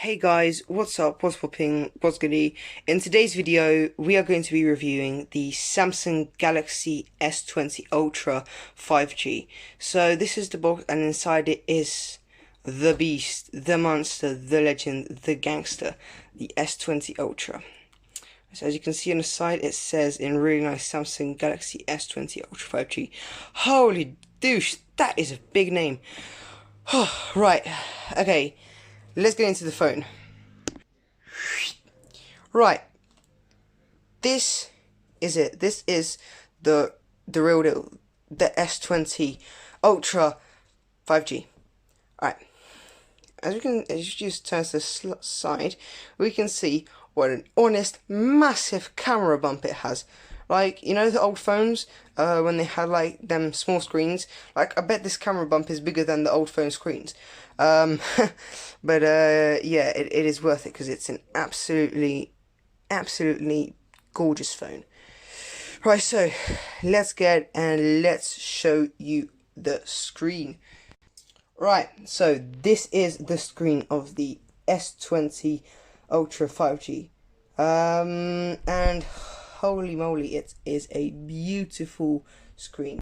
Hey guys, what's up, what's popping, what's goody? In today's video, we are going to be reviewing the Samsung Galaxy S20 Ultra 5G. So this is the box, and inside it is the beast, the monster, the legend, the gangster, the S20 Ultra. So as you can see on the side, it says in really nice Samsung Galaxy S20 Ultra 5G. Holy douche, that is a big name. Right, okay. Let's get into the phone. Right, this is it. This is the real deal. The S20 Ultra 5G. Alright, as you just turn to the side, we can see what an honest, massive camera bump it has. Like, you know the old phones, when they had like them small screens? Like, I bet this camera bump is bigger than the old phone screens. But yeah, it is worth it because it's an absolutely gorgeous phone. Right, so let's let's show you the screen. Right, so this is the screen of the S20 Ultra 5G. And holy moly, it is a beautiful screen.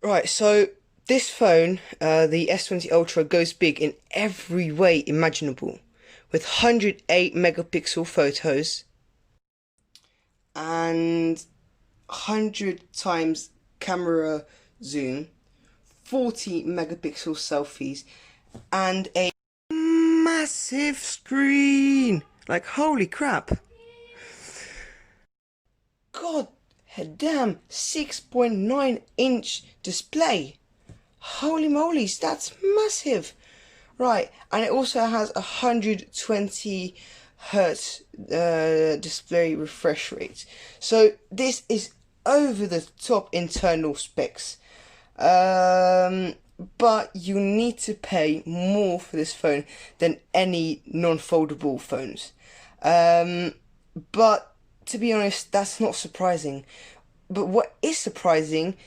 Right, so this phone, the S20 Ultra, goes big in every way imaginable, with 108 megapixel photos and 100 times camera zoom, 40 megapixel selfies, and a massive screen. Like, holy crap. God damn, 6.9-inch display. Holy moly, that's massive. Right, and it also has 120 hertz display refresh rate. So this is over the top internal specs. But you need to pay more for this phone than any non-foldable phones. But to be honest, that's not surprising. But what is surprising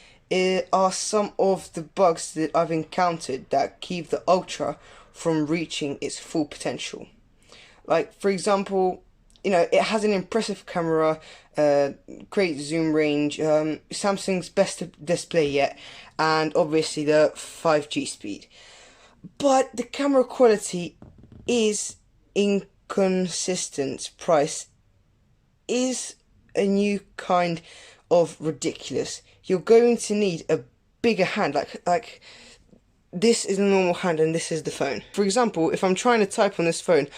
are some of the bugs that I've encountered that keep the Ultra from reaching its full potential. Like, for example, you know, it has an impressive camera, great zoom range, Samsung's best display yet, and obviously the 5G speed. But the camera quality is inconsistent. Price is a new kind of ridiculous. You're going to need a bigger hand, like this is a normal hand and this is the phone. For example, if I'm trying to type on this phone,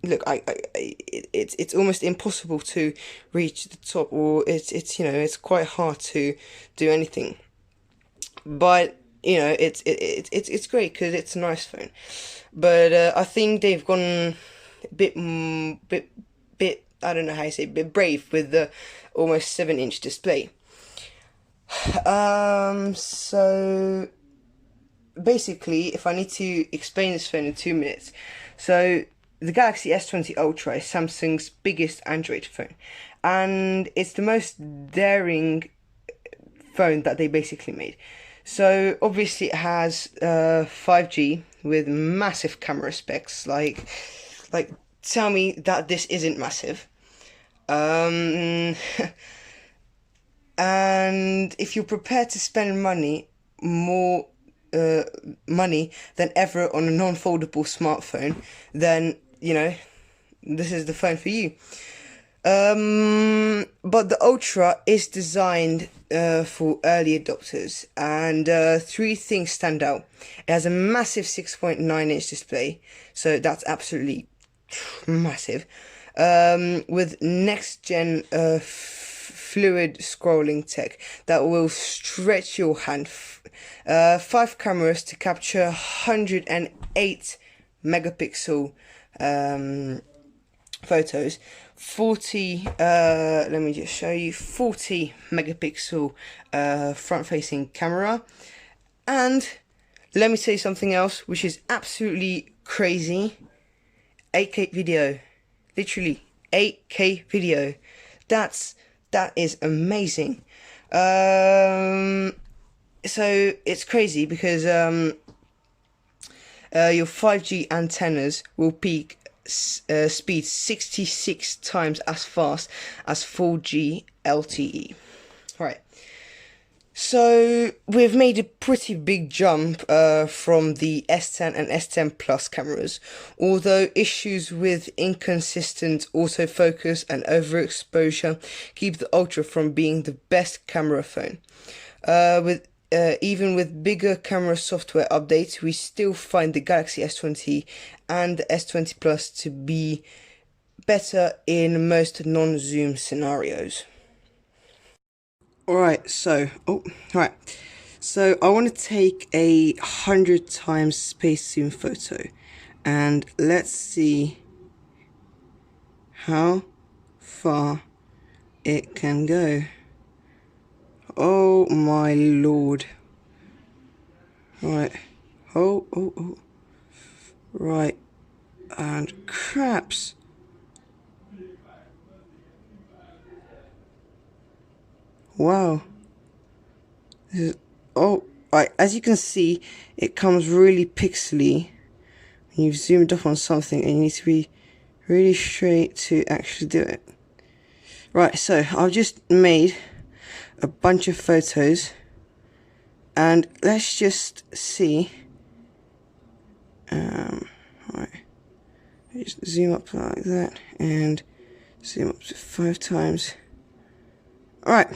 it's almost impossible to reach the top, or it's you know, it's quite hard to do anything. But you know, it's great because it's a nice phone. But I think they've gone a bit I don't know how you say, a bit brave with the almost 7-inch display. So basically, if I need to explain this phone in 2 minutes, so the Galaxy S20 Ultra is Samsung's biggest Android phone, and it's the most daring phone that they basically made. So obviously it has 5G with massive camera specs. Like tell me that this isn't massive. And if you're prepared to spend more money than ever on a non-foldable smartphone, then you know this is the phone for you. But the Ultra is designed for early adopters, and 3 things stand out. It has a massive 6.9-inch display, so that's absolutely massive. With next-gen fluid scrolling tech that will stretch your hand. 5 cameras to capture 108 megapixel photos. 40 let me just show you, 40 megapixel front-facing camera. And let me say something else which is absolutely crazy. 8K video, literally 8K video. That is amazing. So it's crazy because your 5G antennas will peak speed 66 times as fast as 4G LTE. Right. So we've made a pretty big jump from the S10 and S10 Plus cameras, although issues with inconsistent autofocus and overexposure keep the Ultra from being the best camera phone. Even with bigger camera software updates, we still find the Galaxy S20 and the S20 Plus to be better in most non-zoom scenarios. Alright, so I want to take 100 times space zoom photo, and let's see how far it can go. Oh my lord. Right. Oh. Right. And craps. Wow. Right. As you can see, it comes really pixely. You've zoomed up on something and you need to be really straight to actually do it. Right, so I've just made a bunch of photos, and let's just see. Right, just zoom up like that and zoom up to 5 times. Alright,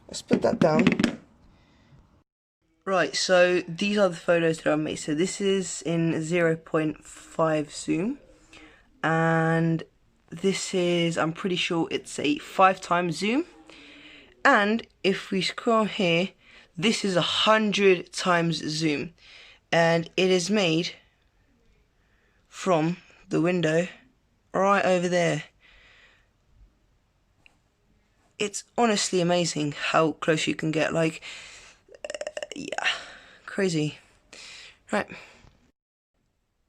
let's put that down. Right, so these are the photos that I made. So this is in 0.5 zoom, and this is, I'm pretty sure it's a 5 times zoom. And if we scroll here, this is 100 times zoom, and it is made from the window right over there. It's honestly amazing how close you can get. Like, yeah, crazy. Right.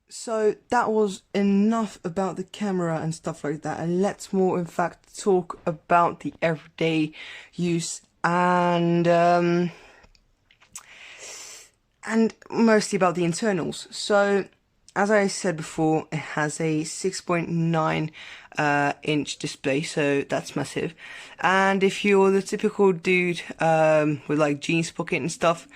So that was enough about the camera and stuff like that, and let's more in fact talk about the everyday use and mostly about the internals. So as I said before, it has a 6.9 inch display, so that's massive. And if you're the typical dude with like jeans pocket and stuff,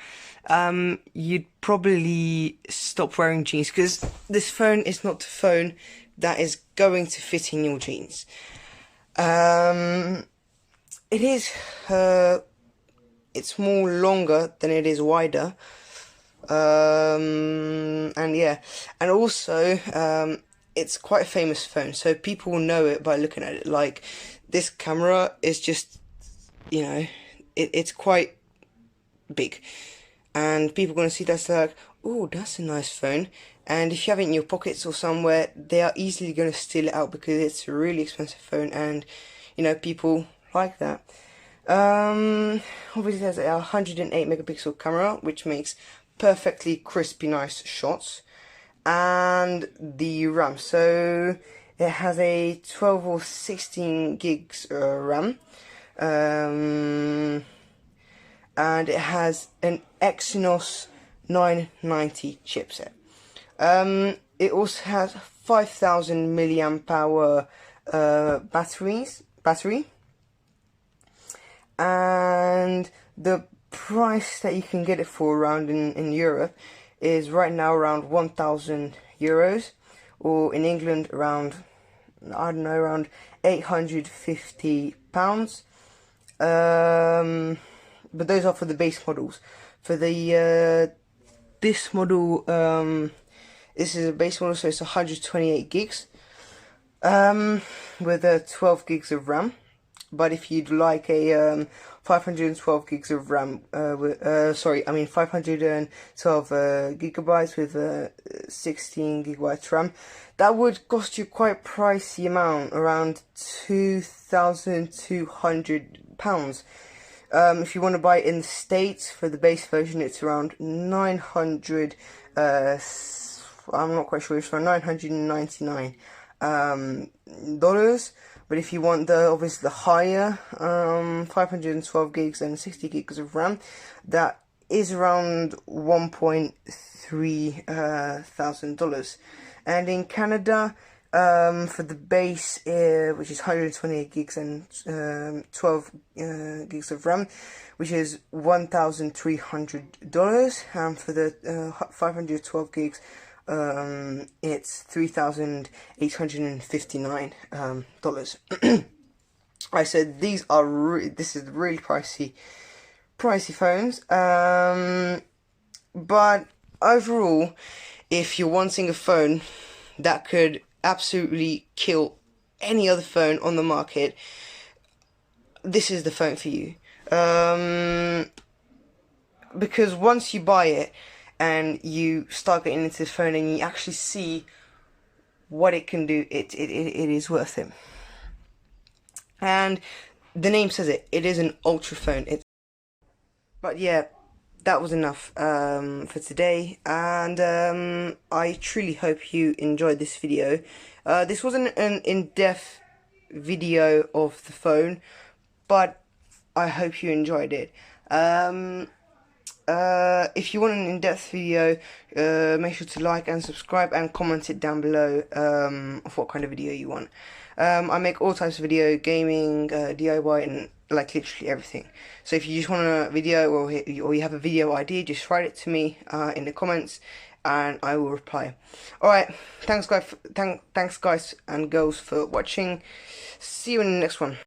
you'd probably stop wearing jeans, because this phone is not the phone that is going to fit in your jeans. It is it's more longer than it is wider, and yeah, and also it's quite a famous phone, so people know it by looking at it. Like, this camera is just, you know, it's quite big, and people are going to see that's like, oh, that's a nice phone. And if you have it in your pockets or somewhere, they are easily going to steal it out, because it's a really expensive phone, and you know, people like that. Obviously it has a 108 megapixel camera, which makes perfectly crispy nice shots. And the RAM, so it has a 12 or 16 gigs RAM, and it has an Exynos 990 chipset. It also has 5,000 milliamp hour battery, and the price that you can get it for around in Europe is right now around 1,000 euros, or in England around, I don't know, around 850 pounds. But those are for the base models. For the this model, this is a base model, so it's 128 gigs with 12 gigs of RAM. But if you'd like a 512 gigs of RAM, 512 gigabytes with 16 gigabytes RAM, that would cost you quite a pricey amount, around £2,200. If you want to buy it in the States for the base version, it's around 900. I'm not quite sure. It's around $999 dollars. But if you want obviously the higher 512 gigs and 60 gigs of RAM, that is around $1.3 thousand. and in Canada, for the base, which is 128 gigs and 12 gigs of RAM, which is $1,300, and for the 512 gigs, it's $3,859 I said these are this is really pricey phones, but overall, if you're wanting a phone that could absolutely kill any other phone on the market, this is the phone for you. Because once you buy it and you start getting into this phone and you actually see what it can do, it is worth it. And the name says it is an ultra phone. But yeah, that was enough for today, and I truly hope you enjoyed this video. This wasn't an in-depth video of the phone, but I hope you enjoyed it. If you want an in-depth video, make sure to like and subscribe and comment it down below of what kind of video you want. I make all types of video, gaming, DIY, and like literally everything. So if you just want a video or you have a video idea, just write it to me in the comments and I will reply. Alright, thanks guys and girls for watching. See you in the next one.